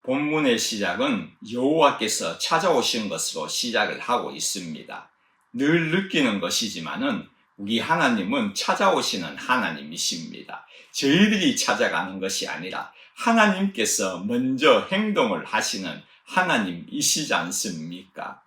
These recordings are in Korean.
본문의 시작은 여호와께서 찾아오신 것으로 시작을 하고 있습니다. 늘 느끼는 것이지만은 우리 하나님은 찾아오시는 하나님이십니다. 저희들이 찾아가는 것이 아니라 하나님께서 먼저 행동을 하시는 하나님이시지 않습니까?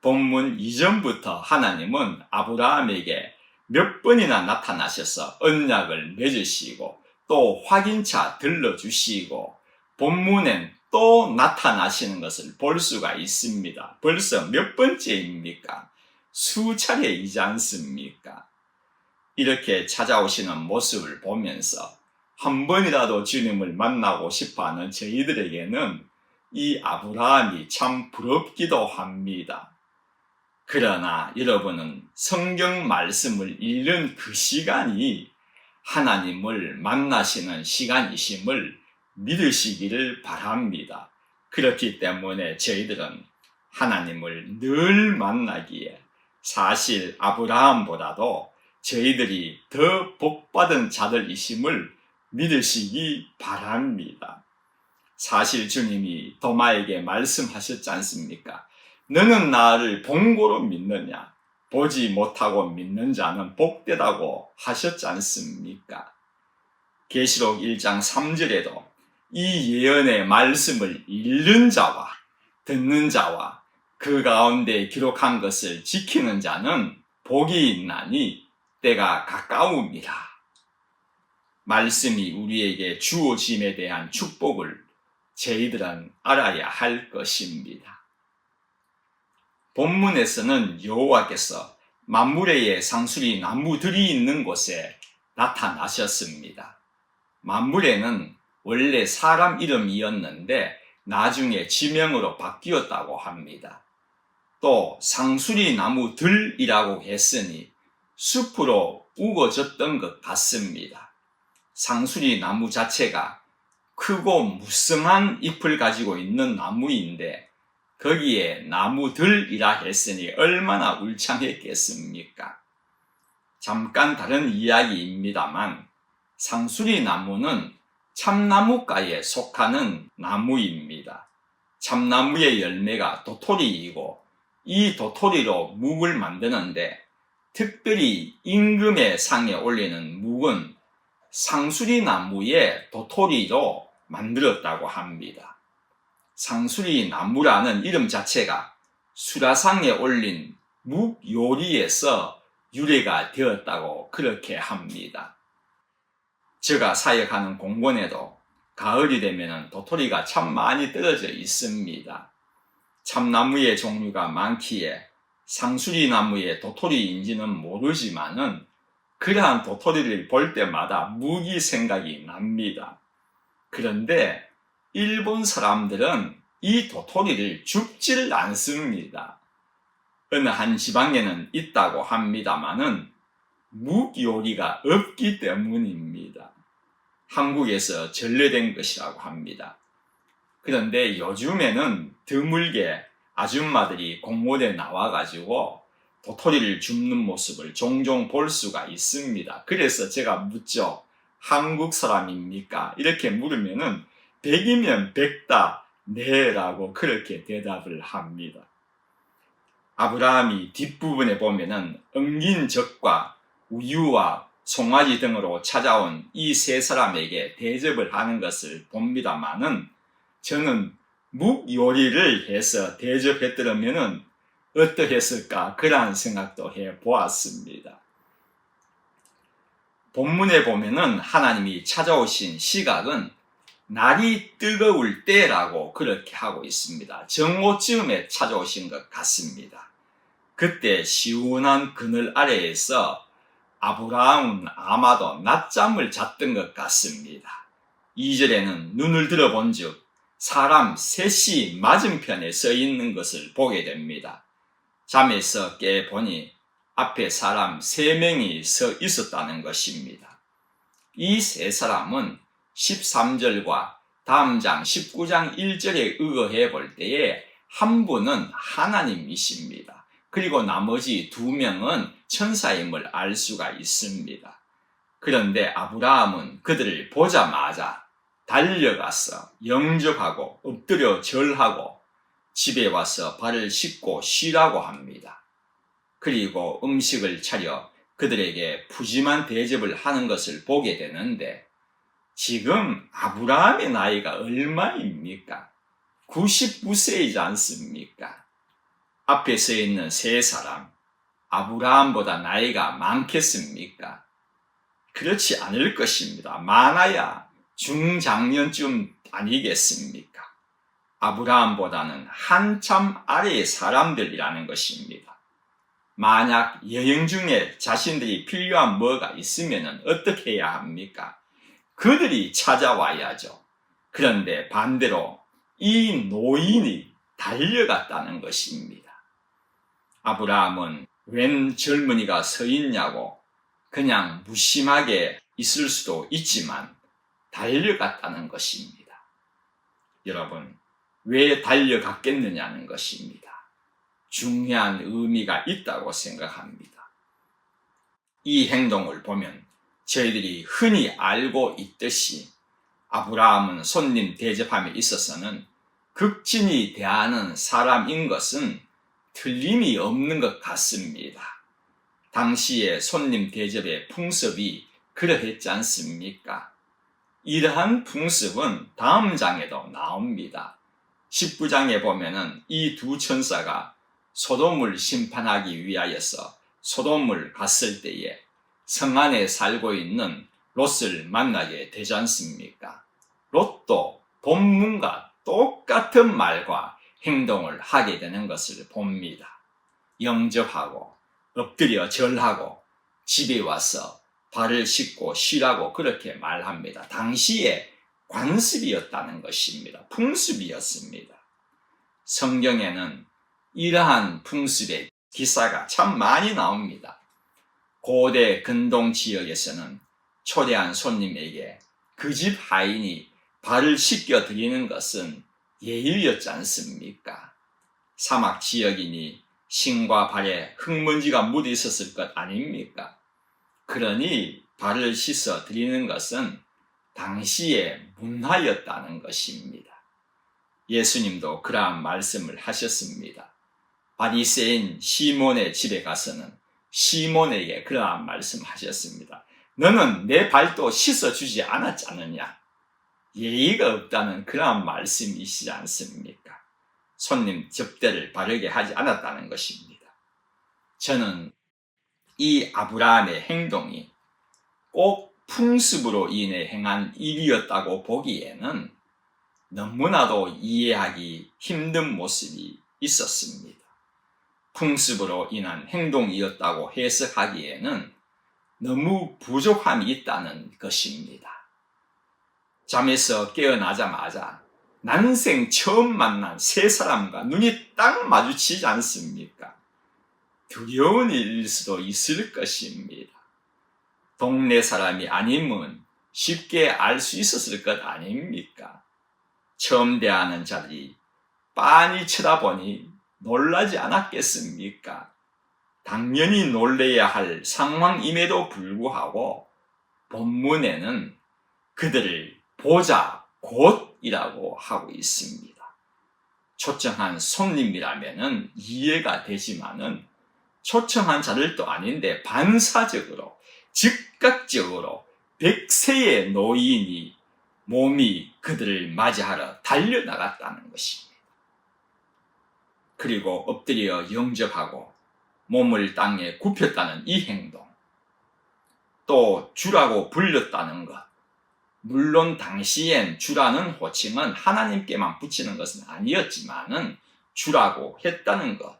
본문 이전부터 하나님은 아브라함에게 몇 번이나 나타나셔서 언약을 맺으시고 또 확인차 들러주시고 본문엔 또 나타나시는 것을 볼 수가 있습니다. 벌써 몇 번째입니까? 수차례이지 않습니까? 이렇게 찾아오시는 모습을 보면서 한 번이라도 주님을 만나고 싶어하는 저희들에게는 이 아브라함이 참 부럽기도 합니다. 그러나 여러분은 성경 말씀을 읽는 그 시간이 하나님을 만나시는 시간이심을 믿으시기를 바랍니다. 그렇기 때문에 저희들은 하나님을 늘 만나기에 사실 아브라함보다도 저희들이 더 복받은 자들이심을 믿으시기 바랍니다. 사실 주님이 도마에게 말씀하셨지 않습니까? 너는 나를 본고로 믿느냐? 보지 못하고 믿는 자는 복되다고 하셨지 않습니까? 계시록 1장 3절에도 이 예언의 말씀을 읽는 자와 듣는 자와 그 가운데 기록한 것을 지키는 자는 복이 있나니 때가 가까움이라. 말씀이 우리에게 주어짐에 대한 축복을 저희들은 알아야 할 것입니다. 본문에서는 여호와께서 만물의 상수리 나무들이 있는 곳에 나타나셨습니다. 만물에는 원래 사람 이름이었는데 나중에 지명으로 바뀌었다고 합니다. 또 상수리 나무들이라고 했으니 숲으로 우거졌던 것 같습니다. 상수리 나무 자체가 크고 무성한 잎을 가지고 있는 나무인데 거기에 나무들이라 했으니 얼마나 울창했겠습니까? 잠깐 다른 이야기입니다만 상수리 나무는 참나무과에 속하는 나무입니다. 참나무의 열매가 도토리이고 이 도토리로 묵을 만드는데 특별히 임금의 상에 올리는 묵은 상수리 나무의 도토리로 만들었다고 합니다. 상수리 나무라는 이름 자체가 수라상에 올린 묵 요리에서 유래가 되었다고 그렇게 합니다. 제가 사역하는 공원에도 가을이 되면 도토리가 참 많이 떨어져 있습니다. 참나무의 종류가 많기에 상수리 나무의 도토리인지는 모르지만은 그러한 도토리를 볼 때마다 묵이 생각이 납니다. 그런데 일본 사람들은 이 도토리를 줍질 않습니다. 어느 한 지방에는 있다고 합니다마는 묵 요리가 없기 때문입니다. 한국에서 전래된 것이라고 합니다. 그런데 요즘에는 드물게 아줌마들이 공원에 나와가지고 도토리를 줍는 모습을 종종 볼 수가 있습니다. 그래서 제가 묻죠. 한국 사람입니까? 이렇게 물으면은 100이면 100다 네라고 그렇게 대답을 합니다. 아브라함이 뒷부분에 보면은 엉긴 젖과 우유와 송아지 등으로 찾아온 이 세 사람에게 대접을 하는 것을 봅니다마는 저는 묵 요리를 해서 대접했더라면은 어떠했을까 그러한 생각도 해보았습니다. 본문에 보면은 하나님이 찾아오신 시각은 날이 뜨거울 때라고 그렇게 하고 있습니다. 정오쯤에 찾아오신 것 같습니다. 그때 시원한 그늘 아래에서 아브라함은 아마도 낮잠을 잤던 것 같습니다. 2절에는 눈을 들어본 즉 사람 셋이 맞은편에 서 있는 것을 보게 됩니다. 잠에서 깨보니 앞에 사람 3명이 서 있었다는 것입니다. 이 세 사람은 13절과 다음 장 19장 1절에 의거해 볼 때에 한 분은 하나님이십니다. 그리고 나머지 2명은 천사임을 알 수가 있습니다. 그런데 아브라함은 그들을 보자마자 달려가서 영접하고 엎드려 절하고 집에 와서 발을 씻고 쉬라고 합니다. 그리고 음식을 차려 그들에게 푸짐한 대접을 하는 것을 보게 되는데, 지금 아브라함의 나이가 얼마입니까? 99세이지 않습니까? 앞에 서 있는 세 사람, 아브라함보다 나이가 많겠습니까? 그렇지 않을 것입니다. 많아야 중장년쯤 아니겠습니까? 아브라함보다는 한참 아래의 사람들이라는 것입니다. 만약 여행 중에 자신들이 필요한 뭐가 있으면 어떻게 해야 합니까? 그들이 찾아와야죠. 그런데 반대로 이 노인이 달려갔다는 것입니다. 아브라함은 웬 젊은이가 서 있냐고 그냥 무심하게 있을 수도 있지만 달려갔다는 것입니다. 여러분, 왜 달려갔겠느냐는 것입니다. 중요한 의미가 있다고 생각합니다. 이 행동을 보면 저희들이 흔히 알고 있듯이 아브라함은 손님 대접함에 있어서는 극진히 대하는 사람인 것은 틀림이 없는 것 같습니다. 당시의 손님 대접의 풍습이 그러했지 않습니까? 이러한 풍습은 다음 장에도 나옵니다. 19장에 보면은 이 두 천사가 소돔을 심판하기 위하여서 소돔을 갔을 때에 성 안에 살고 있는 롯을 만나게 되지 않습니까? 롯도 본문과 똑같은 말과 행동을 하게 되는 것을 봅니다. 영접하고 엎드려 절하고 집에 와서 발을 씻고 쉬라고 그렇게 말합니다. 당시에 관습이었다는 것입니다. 풍습이었습니다. 성경에는 이러한 풍습의 기사가 참 많이 나옵니다. 고대 근동 지역에서는 초대한 손님에게 그 집 하인이 발을 씻겨 드리는 것은 예의였지 않습니까? 사막 지역이니 신과 발에 흙먼지가 묻어 있었을 것 아닙니까? 그러니 발을 씻어 드리는 것은 당시의 문화였다는 것입니다. 예수님도 그러한 말씀을 하셨습니다. 바리새인 시몬의 집에 가서는 시몬에게 그러한 말씀하셨습니다. 너는 내 발도 씻어주지 않았지 않느냐? 예의가 없다는 그러한 말씀이시지 않습니까? 손님 접대를 바르게 하지 않았다는 것입니다. 저는 이 아브라함의 행동이 꼭 풍습으로 인해 행한 일이었다고 보기에는 너무나도 이해하기 힘든 모습이 있었습니다. 풍습으로 인한 행동이었다고 해석하기에는 너무 부족함이 있다는 것입니다. 잠에서 깨어나자마자 난생 처음 만난 세 사람과 눈이 딱 마주치지 않습니까? 두려운 일일 수도 있을 것입니다. 동네 사람이 아니면 쉽게 알 수 있었을 것 아닙니까? 처음 대하는 자들이 빤히 쳐다보니 놀라지 않았겠습니까? 당연히 놀래야 할 상황임에도 불구하고 본문에는 그들을 보자 곧이라고 하고 있습니다. 초청한 손님이라면 이해가 되지만은 초청한 자들도 아닌데 반사적으로 즉각적으로 100세의 노인이 몸이 그들을 맞이하러 달려나갔다는 것입니다. 그리고 엎드려 영접하고 몸을 땅에 굽혔다는 이 행동, 또 주라고 불렸다는 것, 물론 당시엔 주라는 호칭은 하나님께만 붙이는 것은 아니었지만은 주라고 했다는 것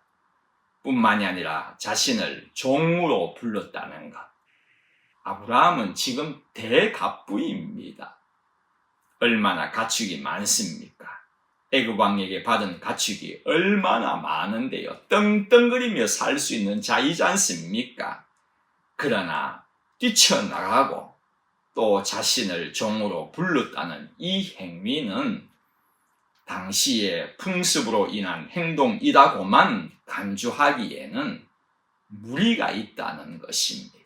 뿐만이 아니라 자신을 종으로 불렀다는 것. 아브라함은 지금 대갑부입니다. 얼마나 가축이 많습니까? 애굽 왕에게 받은 가축이 얼마나 많은데요. 떵떵거리며 살 수 있는 자이지 않습니까? 그러나 뛰쳐나가고 또 자신을 종으로 불렀다는 이 행위는 당시의 풍습으로 인한 행동이라고만 간주하기에는 무리가 있다는 것입니다.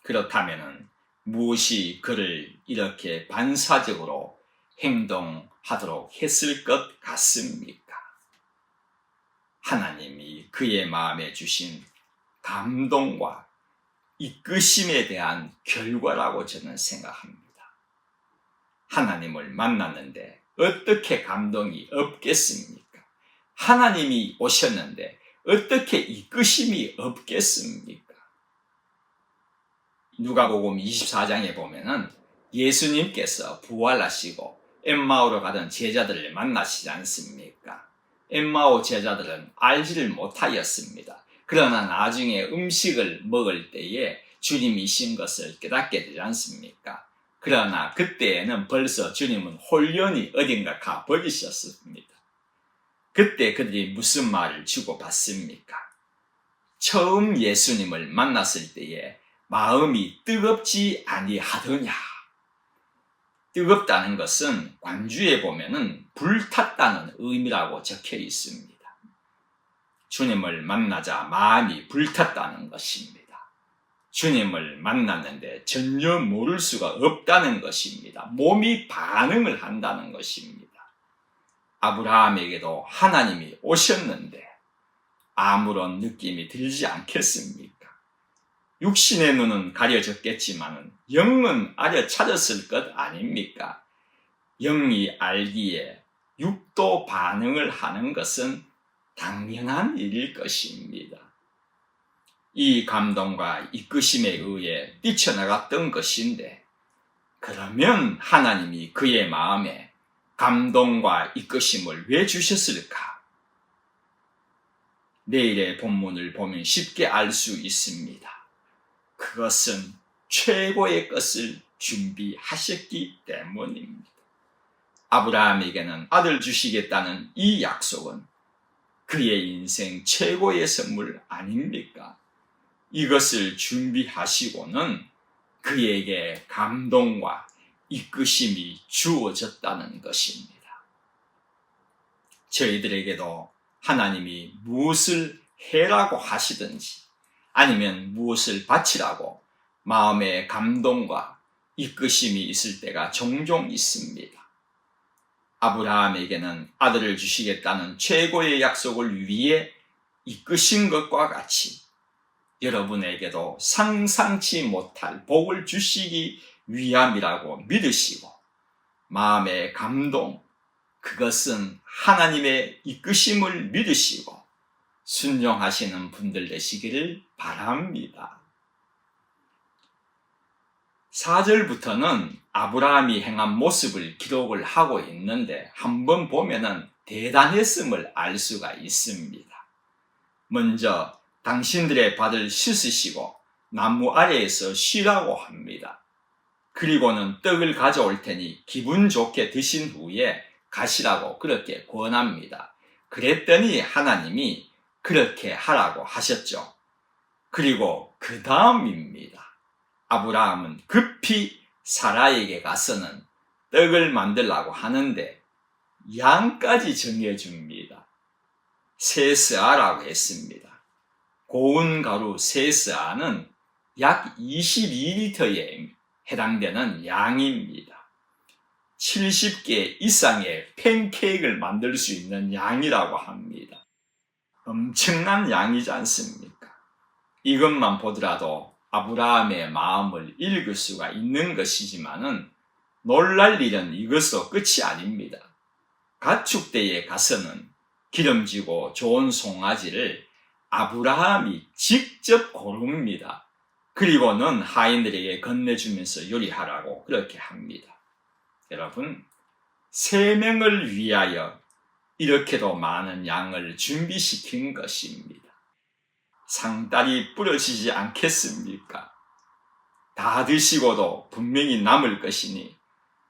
그렇다면 무엇이 그를 이렇게 반사적으로 행동하도록 했을 것 같습니까? 하나님이 그의 마음에 주신 감동과 이끄심에 대한 결과라고 저는 생각합니다. 하나님을 만났는데 어떻게 감동이 없겠습니까? 하나님이 오셨는데 어떻게 이끄심이 없겠습니까? 누가복음 24장에 보면은 예수님께서 부활하시고 엠마오로 가던 제자들을 만나시지 않습니까? 엠마오 제자들은 알지를 못하였습니다. 그러나 나중에 음식을 먹을 때에 주님이신 것을 깨닫게 되지 않습니까? 그러나 그때에는 벌써 주님은 홀연히 어딘가 가버리셨습니다. 그때 그들이 무슨 말을 주고받습니까? 처음 예수님을 만났을 때에 마음이 뜨겁지 아니하더냐? 뜨겁다는 것은 관주에 보면은 불탔다는 의미라고 적혀 있습니다. 주님을 만나자 마음이 불탔다는 것입니다. 주님을 만났는데 전혀 모를 수가 없다는 것입니다. 몸이 반응을 한다는 것입니다. 아브라함에게도 하나님이 오셨는데 아무런 느낌이 들지 않겠습니까? 육신의 눈은 가려졌겠지만 영은 알아차렸을 것 아닙니까? 영이 알기에 육도 반응을 하는 것은 당연한 일일 것입니다. 이 감동과 이끄심에 의해 뛰쳐나갔던 것인데 그러면 하나님이 그의 마음에 감동과 이끄심을 왜 주셨을까? 내일의 본문을 보면 쉽게 알 수 있습니다. 그것은 최고의 것을 준비하셨기 때문입니다. 아브라함에게는 아들 주시겠다는 이 약속은 그의 인생 최고의 선물 아닙니까? 이것을 준비하시고는 그에게 감동과 이끄심이 주어졌다는 것입니다. 저희들에게도 하나님이 무엇을 해라고 하시든지 아니면 무엇을 바치라고 마음의 감동과 이끄심이 있을 때가 종종 있습니다. 아브라함에게는 아들을 주시겠다는 최고의 약속을 위해 이끄신 것과 같이 여러분에게도 상상치 못할 복을 주시기 위함이라고 믿으시고 마음의 감동, 그것은 하나님의 이끄심을 믿으시고 순종하시는 분들 되시기를 바랍니다. 4절부터는 아브라함이 행한 모습을 기록을 하고 있는데 한번 보면은 대단했음을 알 수가 있습니다. 먼저 당신들의 발을 씻으시고 나무 아래에서 쉬라고 합니다. 그리고는 떡을 가져올 테니 기분 좋게 드신 후에 가시라고 그렇게 권합니다. 그랬더니 하나님이 그렇게 하라고 하셨죠. 그리고 그 다음입니다. 아브라함은 급히 사라에게 가서는 떡을 만들라고 하는데 양까지 정해줍니다. 세스아라고 했습니다. 고운 가루 세스아는 약 22리터에 해당되는 양입니다. 70개 이상의 팬케이크를 만들 수 있는 양이라고 합니다. 엄청난 양이지 않습니까? 이것만 보더라도 아브라함의 마음을 읽을 수가 있는 것이지만은 놀랄 일은 이것도 끝이 아닙니다. 가축대에 가서는 기름지고 좋은 송아지를 아브라함이 직접 고릅니다. 그리고는 하인들에게 건네주면서 요리하라고 그렇게 합니다. 여러분, 3명을 위하여 이렇게도 많은 양을 준비시킨 것입니다. 상다리 부러지지 않겠습니까? 다 드시고도 분명히 남을 것이니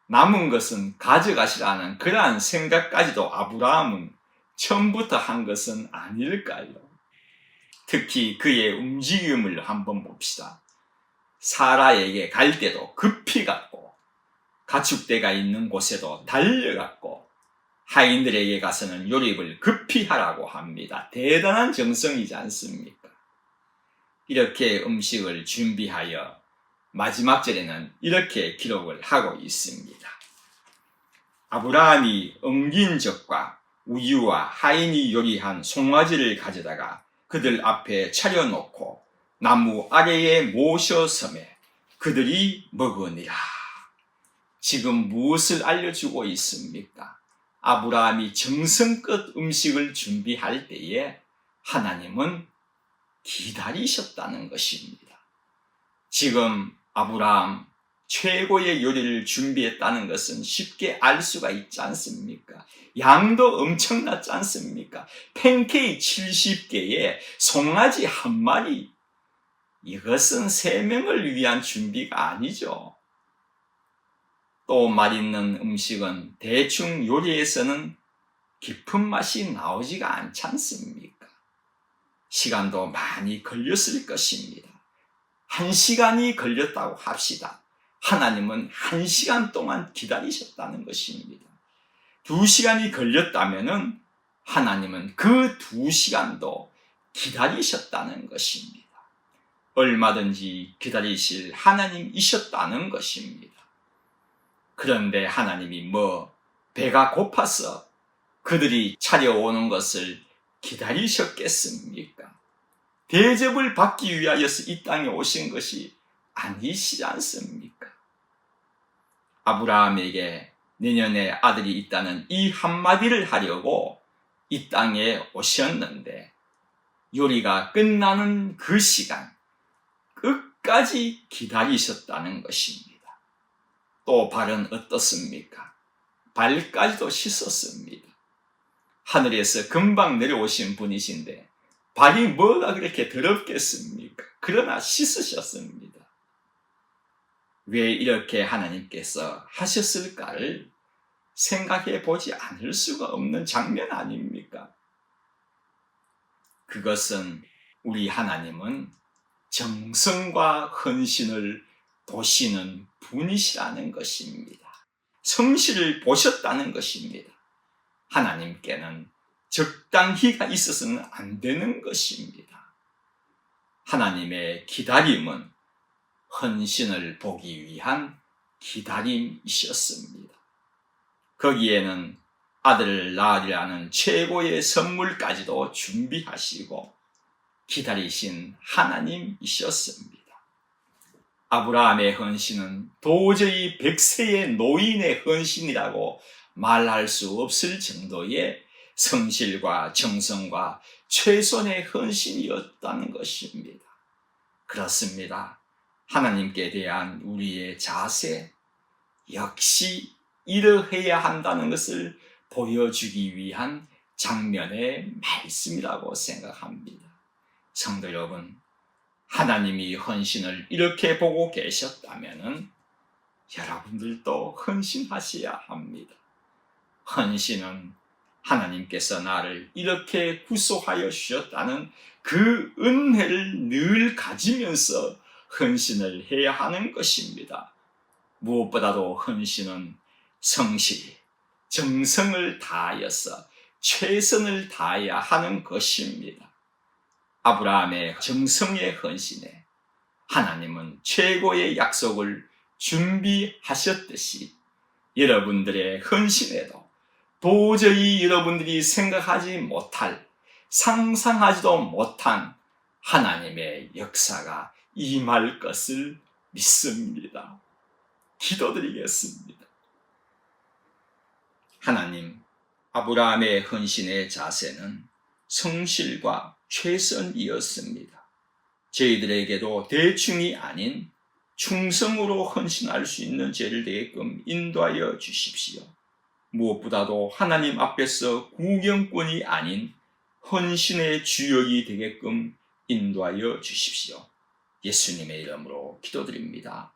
남은 것은 가져가시라는 그러한 생각까지도 아브라함은 처음부터 한 것은 아닐까요? 특히 그의 움직임을 한번 봅시다. 사라에게 갈 때도 급히 갔고 가축대가 있는 곳에도 달려갔고 하인들에게 가서는 요리를 급히 하라고 합니다. 대단한 정성이지 않습니까? 이렇게 음식을 준비하여 마지막 절에는 이렇게 기록을 하고 있습니다. 아브라함이 엉긴 젖과 우유와 하인이 요리한 송아지를 가져다가 그들 앞에 차려놓고 나무 아래에 모셔섬에 그들이 먹으니라. 지금 무엇을 알려주고 있습니까? 아브라함이 정성껏 음식을 준비할 때에 하나님은 기다리셨다는 것입니다. 지금 아브라함 최고의 요리를 준비했다는 것은 쉽게 알 수가 있지 않습니까? 양도 엄청났지 않습니까? 팬케이크 70개에 송아지 한 마리, 이것은 3명을 위한 준비가 아니죠. 또 맛있는 음식은 대충 요리에서는 깊은 맛이 나오지가 않지 않습니까? 시간도 많이 걸렸을 것입니다. 1시간이 걸렸다고 합시다. 하나님은 1시간 동안 기다리셨다는 것입니다. 2시간이 걸렸다면 하나님은 그 2시간도 기다리셨다는 것입니다. 얼마든지 기다리실 하나님이셨다는 것입니다. 그런데 하나님이 배가 고파서 그들이 차려오는 것을 기다리셨겠습니까? 대접을 받기 위하여서 이 땅에 오신 것이 아니시지 않습니까? 아브라함에게 내년에 아들이 있다는 이 한마디를 하려고 이 땅에 오셨는데 요리가 끝나는 그 시간 끝까지 기다리셨다는 것입니다. 또 발은 어떻습니까? 발까지도 씻었습니다. 하늘에서 금방 내려오신 분이신데 발이 뭐가 그렇게 더럽겠습니까? 그러나 씻으셨습니다. 왜 이렇게 하나님께서 하셨을까를 생각해 보지 않을 수가 없는 장면 아닙니까? 그것은 우리 하나님은 정성과 헌신을 보시는 분이시라는 것입니다. 성실을 보셨다는 것입니다. 하나님께는 적당히가 있어서는 안 되는 것입니다. 하나님의 기다림은 헌신을 보기 위한 기다림이셨습니다. 거기에는 아들을 낳으리라는 최고의 선물까지도 준비하시고 기다리신 하나님이셨습니다. 아브라함의 헌신은 도저히 100세의 노인의 헌신이라고 말할 수 없을 정도의 성실과 정성과 최선의 헌신이었다는 것입니다. 그렇습니다. 하나님께 대한 우리의 자세 역시 이러해야 한다는 것을 보여주기 위한 장면의 말씀이라고 생각합니다. 성도 여러분, 하나님이 헌신을 이렇게 보고 계셨다면 여러분들도 헌신하셔야 합니다. 헌신은 하나님께서 나를 이렇게 구속하여 주셨다는 그 은혜를 늘 가지면서 헌신을 해야 하는 것입니다. 무엇보다도 헌신은 성실, 정성을 다하여서 최선을 다해야 하는 것입니다. 아브라함의 정성의 헌신에 하나님은 최고의 약속을 준비하셨듯이 여러분들의 헌신에도 도저히 여러분들이 생각하지 못할, 상상하지도 못한 하나님의 역사가 임할 것을 믿습니다. 기도드리겠습니다. 하나님, 아브라함의 헌신의 자세는 성실과 최선이었습니다. 저희들에게도 대충이 아닌 충성으로 헌신할 수 있는 죄를 되게끔 인도하여 주십시오. 무엇보다도 하나님 앞에서 구경꾼이 아닌 헌신의 주역이 되게끔 인도하여 주십시오. 예수님의 이름으로 기도드립니다.